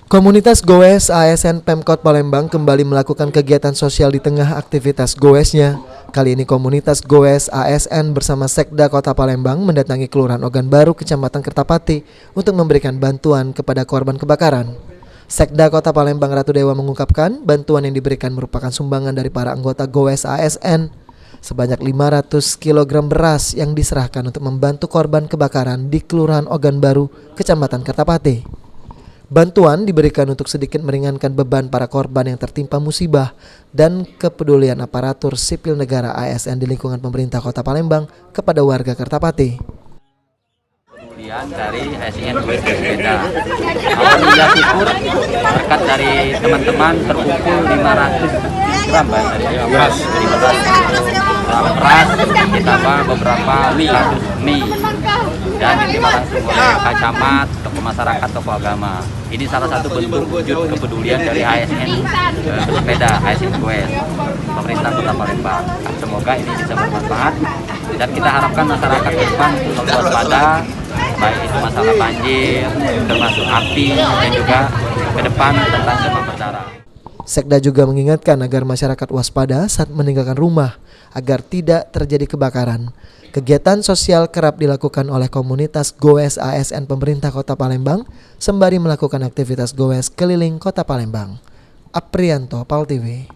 Komunitas Goes ASN Pemkot Palembang kembali melakukan kegiatan sosial di tengah aktivitas goesnya. Kali ini komunitas Goes ASN bersama Sekda Kota Palembang mendatangi Kelurahan Ogan Baru, Kecamatan Kertapati untuk memberikan bantuan kepada korban kebakaran. Sekda Kota Palembang Ratu Dewa mengungkapkan bantuan yang diberikan merupakan sumbangan dari para anggota Goes ASN. Sebanyak 500 kg beras yang diserahkan untuk membantu korban kebakaran di Kelurahan Ogan Baru, Kecamatan Kertapati. Bantuan diberikan untuk sedikit meringankan beban para korban yang tertimpa musibah dan kepedulian aparatur sipil negara ASN di lingkungan pemerintah Kota Palembang kepada warga Kertapati. Kemudian dari ASN berbeda. Alhamdulillah syukur berkat dari teman-teman terkumpul 500 gram beras ditambah beberapa kardus mie dan ditambah langsung oleh Kacamat, tokoh masyarakat, tokoh agama. Ini salah satu bentuk wujud kepedulian dari ASN bersepeda, ASN Goes, pemerintah Kota Palembang. Semoga ini bisa bermanfaat dan kita harapkan masyarakat ke depan selalu waspada, baik itu masalah banjir, termasuk api dan juga ke depan tentang demam berdarah. Sekda juga mengingatkan agar masyarakat waspada saat meninggalkan rumah agar tidak terjadi kebakaran. Kegiatan sosial kerap dilakukan oleh komunitas Goes ASN pemerintah Kota Palembang sembari melakukan aktivitas goes keliling Kota Palembang. Aprianto, PAL TV.